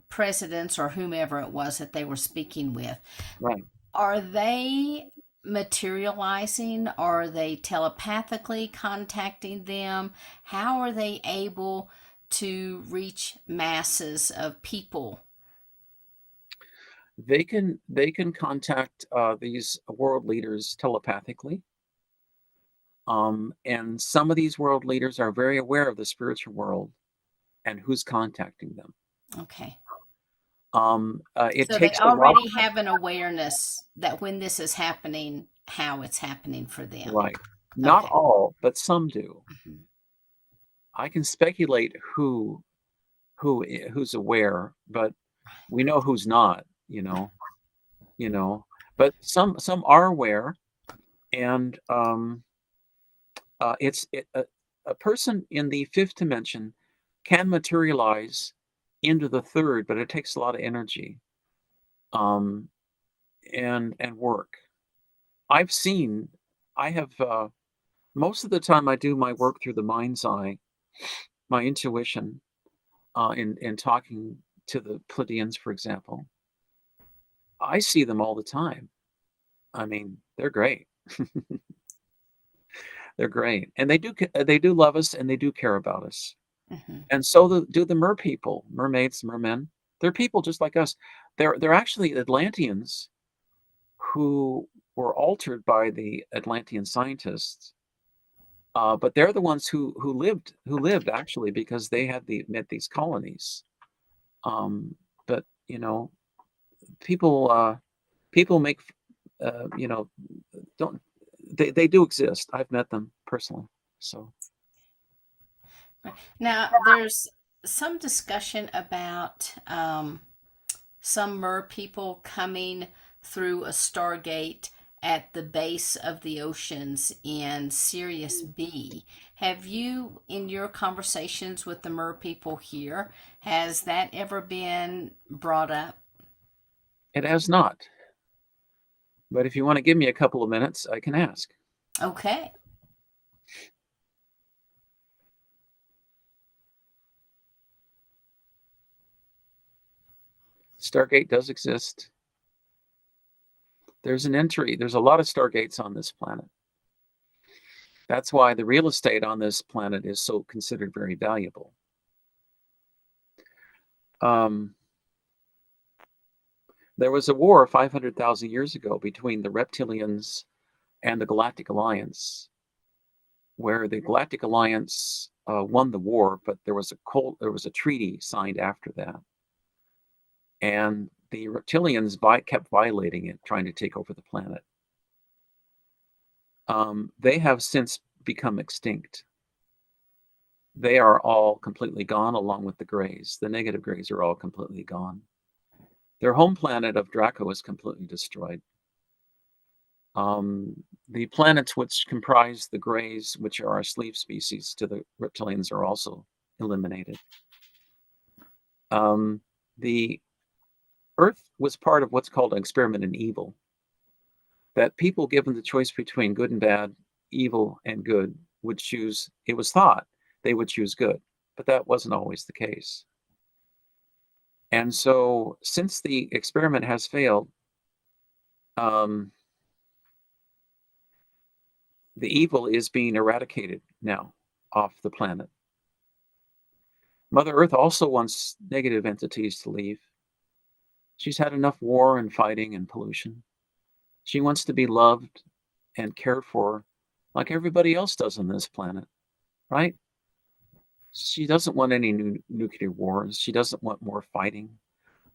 presidents or whomever it was that they were speaking with. Right. Are they materializing? Are they telepathically contacting them? How are they able to reach masses of people? They can contact these world leaders telepathically. And some of these world leaders are very aware of the spiritual world and who's contacting them. Okay. It So they takes a lot. already have an awareness that when this is happening, how it's happening for them. Right. Not Okay. all, but some do. Mhm. I can speculate who's aware, but we know who's not, you know. But some are aware, and a person in the fifth dimension can materialize into the third, but it takes a lot of energy. Um, and work. I've seen, I have, most of the time I do my work through the mind's eye, my intuition, in talking to the Pleiadians, for example. I see them all the time. I mean, they're great. They're great, and they do love us, and they do care about us. Hmm. And so do the mer people, mermaids, mermen. They're people just like us. They're actually Atlanteans who were altered by the Atlantean scientists. But they're the ones who lived actually because they had met these colonies. Um, but people people make you know don't they do exist. I've met them personally. So Now, there's some discussion about some mer people coming through a stargate at the base of the oceans in Sirius B. Have you, in your conversations with the mer people here, has that ever been brought up? it has not. But if you want to give me a couple of minutes, I can ask. Okay. Stargate does exist. There's an entry. There's a lot of stargates on this planet. That's why the real estate on this planet is so considered very valuable. There was a war 500,000 years ago between the reptilians and the Galactic Alliance, where the Galactic Alliance won the war, but there was a treaty signed after that, and the reptilians kept violating it, trying to take over the planet. They have since become extinct. They are all completely gone, along with the Greys. The negative Greys are all completely gone. Their home planet of Draco is completely destroyed. The planets which comprise the Greys, which are our slave species to the reptilians, are also eliminated. The Earth was part of what's called an experiment in evil, that people given the choice between good and bad, evil and good, would choose, it was thought they would choose good, but that wasn't always the case. And so since the experiment has failed, the evil is being eradicated now off the planet. Mother Earth also wants negative entities to leave. She's had enough war and fighting and pollution. She wants to be loved and cared for like everybody else does on this planet, right? She doesn't want any new nuclear wars. She doesn't want more fighting.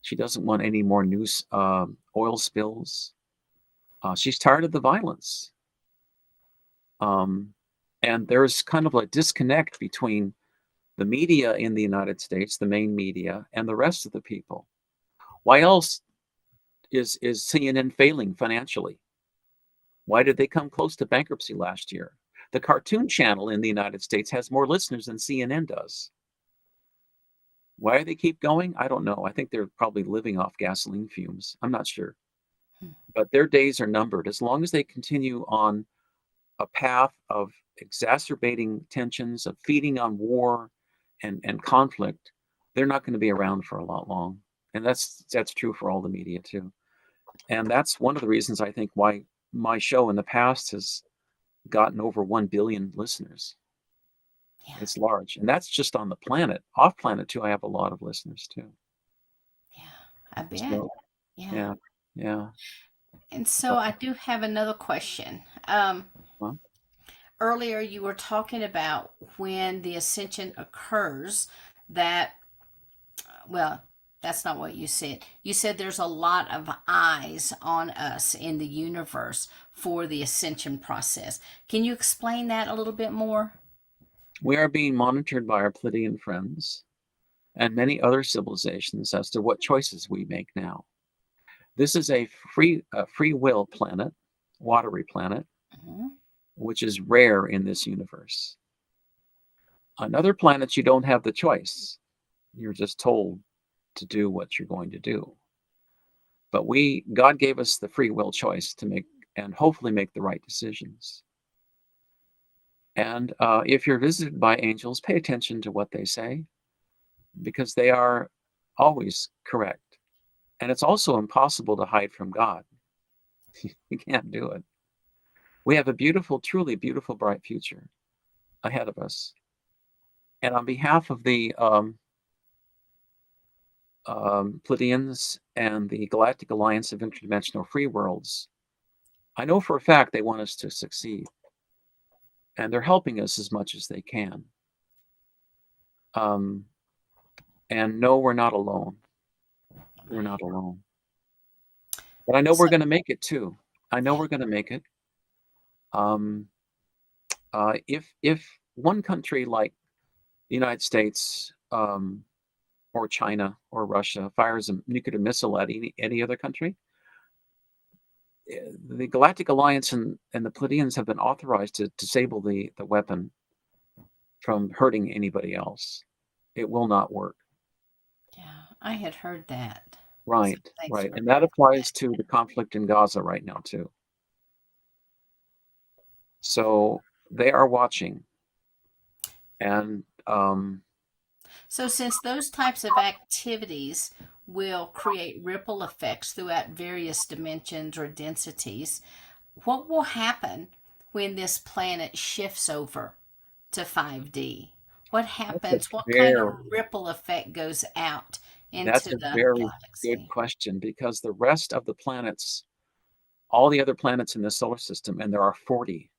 She doesn't want any more news, oil spills. She's tired of the violence. And there's kind of a disconnect between the media in the United States, the main media, and the rest of the people. Why else is CNN failing financially? Why did they come close to bankruptcy last year? The Cartoon Channel in the United States has more listeners than CNN does. Why do they keep going? I don't know. I think they're probably living off gasoline fumes. I'm not sure. But their days are numbered. As long as they continue on a path of exacerbating tensions, of feeding on war and conflict, they're not going to be around for a lot long. And that's true for all the media too. And that's one of the reasons I think why my show in the past has gotten over 1 billion listeners. Yeah. It's large. And that's just on the planet. Off planet too, I have a lot of listeners too. Yeah, I bet. So, Yeah. yeah. Yeah. And so I do have another question. Well, Earlier, you were talking about when the ascension occurs, that, well, that's not what you said. You said there's a lot of eyes on us in the universe for the ascension process. Can you explain that a little bit more? we are being monitored by our Pleiadian friends and many other civilizations as to what choices we make now. This is a free will planet, watery planet, Hmm. which is rare in this universe. On other planets, you don't have the choice. You're just told to do what you're going to do. But God gave us the free will choice to make and hopefully make the right decisions. And if you're visited by angels, pay attention to what they say, because they are always correct. And it's also impossible to hide from God. You can't do it. We have a beautiful, truly beautiful, bright future ahead of us. And on behalf of the Pleiadians and the Galactic Alliance of Interdimensional Free Worlds, I know for a fact they want us to succeed. And they're helping us as much as they can. And no, we're not alone. We're not alone. But I know we're going to make it too. I know we're going to make it. If one country like the United States or China or Russia fires a nuclear missile at any other country, the Galactic Alliance and the Pleiadians have been authorized to disable the weapon from hurting anybody else. It will not work. Yeah, I had heard that. Right, So right. And that applies to the conflict in Gaza right now, too. So they are watching. And so since those types of activities will create ripple effects throughout various dimensions or densities, what will happen when this planet shifts over to 5D? What happens? What kind of ripple effect goes out that's into a the very good galaxy? question, because the rest of the planets, all the other planets in the solar system, and there are 40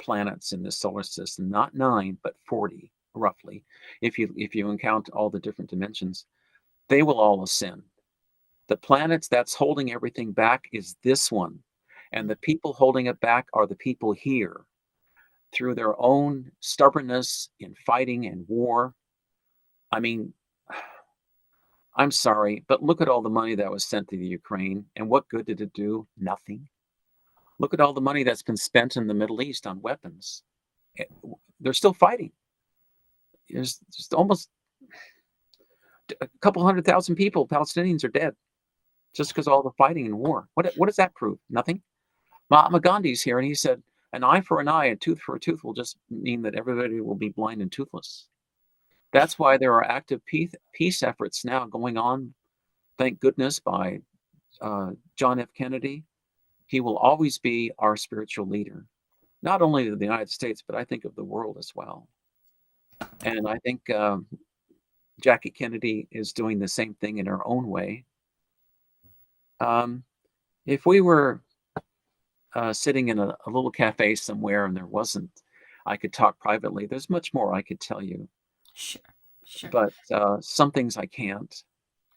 planets in the solar system, not 9, but 40 roughly, if you count all the different dimensions, they will all ascend. The planets that's holding everything back is this one. And the people holding it back are the people here, through their own stubbornness in fighting and war. I mean, I'm sorry, but look at all the money that was sent to the Ukraine, and what good did it do? Nothing. Look at all the money that's been spent in the Middle East on weapons. They're still fighting. There's just almost a couple 100,000 people, Palestinians, are dead just because of all the fighting and war. What does that prove? Nothing. Mahatma Gandhi's here, and he said, an eye for an eye, a tooth for a tooth will just mean that everybody will be blind and toothless. That's why there are active peace efforts now going on, thank goodness, by John F. Kennedy. He will always be our spiritual leader, not only of the United States, but I think of the world as well. And I think Jackie Kennedy is doing the same thing in her own way. If we were sitting in a little cafe somewhere and I could talk privately, there's much more I could tell you. Sure, sure. But some things I can't.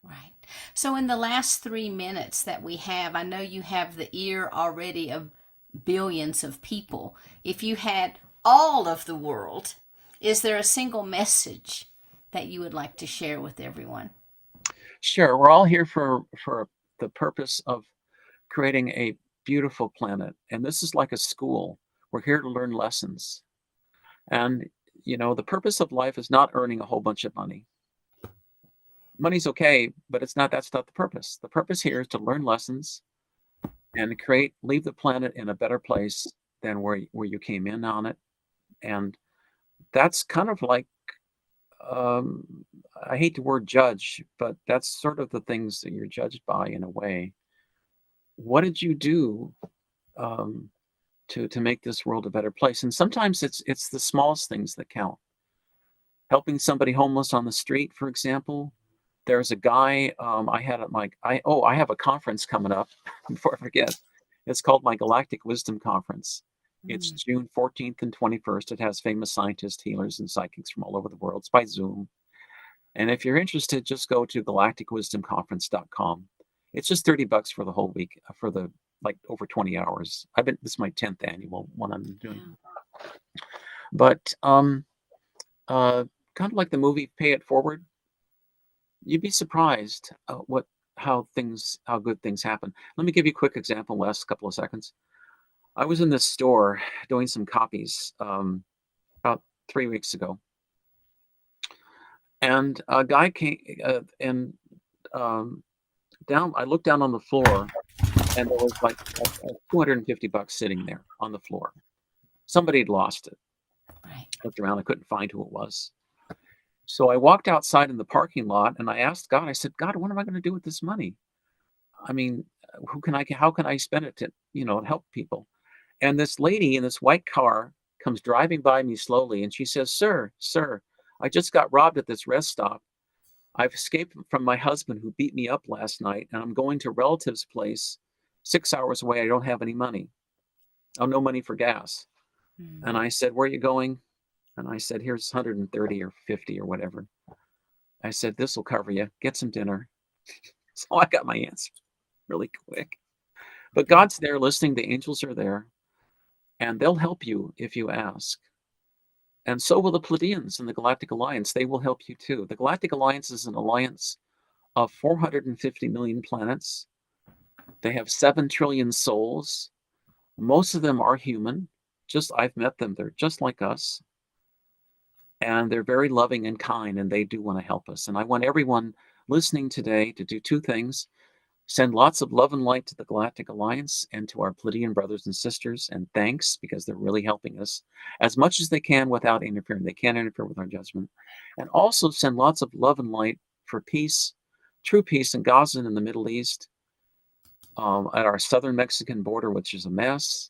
Right. So, in the last 3 minutes that we have, I know you have the ear already of billions of people. If you had all of the world, is there a single message that you would like to share with everyone? Sure. We're all here for the purpose of creating a beautiful planet. And this is like a school. We're here to learn lessons. And, the purpose of life is not earning a whole bunch of money. Money's okay, but that's not the purpose. The purpose here is to learn lessons and leave the planet in a better place than where you came in on it. And that's kind of like, I hate the word judge, but that's sort of the things that you're judged by in a way. What did you do to make this world a better place? And sometimes it's the smallest things that count. Helping somebody homeless on the street, for example. There's a guy I had at I have a conference coming up before I forget. It's called my Galactic Wisdom Conference. It's June 14th and 21st. It has famous scientists, healers, and psychics from all over the world. It's by Zoom. And if you're interested, just go to galacticwisdomconference.com. It's just $30 for the whole week, for the over 20 hours. This is my 10th annual one I'm doing. Yeah. But kind of like the movie Pay It Forward, you'd be surprised how good things happen. Let me give you a quick example. Last couple of seconds. I was in this store doing some copies about 3 weeks ago, and a guy came and down. I looked down on the floor, and there was like $250 sitting there on the floor. Somebody had lost it. Right. Looked around, I couldn't find who it was. So I walked outside in the parking lot and I asked God, I said, God, what am I going to do with this money? I mean, how can I spend it to, help people? And this lady in this white car comes driving by me slowly and she says, Sir, I just got robbed at this rest stop. I've escaped from my husband who beat me up last night and I'm going to a relative's place 6 hours away. I don't have any money. Oh, no money for gas. And I said, where are you going? And I said, here's 130 or 50 or whatever. I said, this will cover you. Get some dinner. So I got my answer really quick. But God's there listening. The angels are there. And they'll help you if you ask. And so will the Pleiadians in the Galactic Alliance. They will help you too. The Galactic Alliance is an alliance of 450 million planets. They have 7 trillion souls. Most of them are human. I've met them. They're just like us. And they're very loving and kind, and they do want to help us. And I want everyone listening today to do 2 things. Send lots of love and light to the Galactic Alliance and to our Pleiadian brothers and sisters, and thanks, because they're really helping us as much as they can without interfering. They can't interfere with our judgment. And also send lots of love and light for peace, true peace in Gaza and in the Middle East, at our southern Mexican border, which is a mess,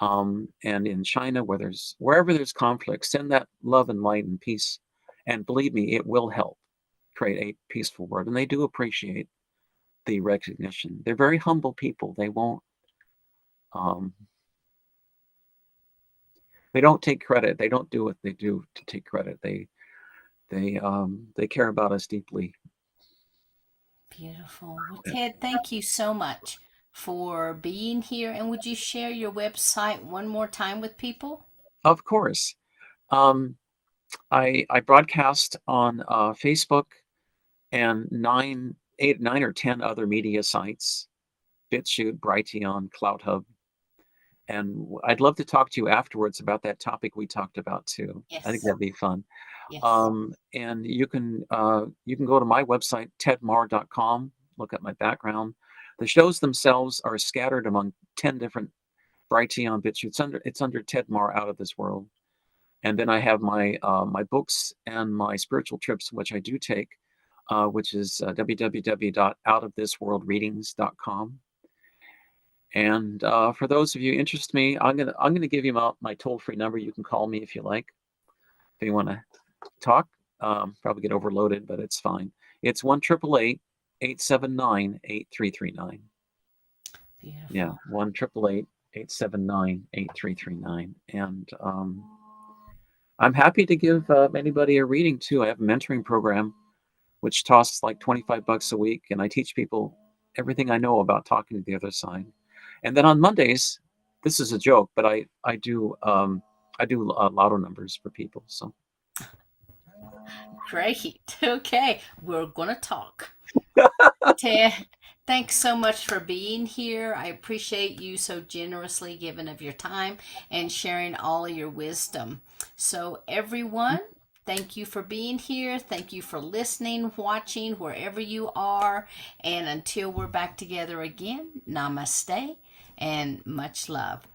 and in China, wherever there's conflict, send that love and light and peace. And believe me, it will help create a peaceful world. And they do appreciate the recognition. They're very humble people. They don't take credit. They don't do what they do to take credit. They care about us deeply. Beautiful. Well, Ted, thank you so much for being here. And would you share your website one more time with people? Of course. I broadcast on Facebook and 9 or 10 other media sites, BitChute, Brighteon, CloudHub. And I'd love to talk to you afterwards about that topic we talked about too. I think Yes. that'd be fun. Yes. And you can go to my website, tedmar.com, look at my background. The shows themselves are scattered among 10 different Brighteon BitChute. It's under Ted Mar Out of This World. And then I have my books and my spiritual trips, which I do take, which is www.outofthisworldreadings.com. And for those of you interested in me, I'm gonna give you my toll-free number. You can call me if you like, if you want to talk. Probably get overloaded, but it's fine. It's 1-888-879-8339. Beautiful. Yeah, 1-888-879-8339. And I'm happy to give anybody a reading too. I have a mentoring program, which costs like $25 a week, and I teach people everything I know about talking to the other side. And then on Mondays, this is a joke, but I do lotto numbers for people. So Great. Okay. We're going to talk. Ted, thanks so much for being here. I appreciate you so generously giving of your time and sharing all your wisdom. So, everyone, thank you for being here. Thank you for listening, watching, wherever you are. And until we're back together again, namaste and much love.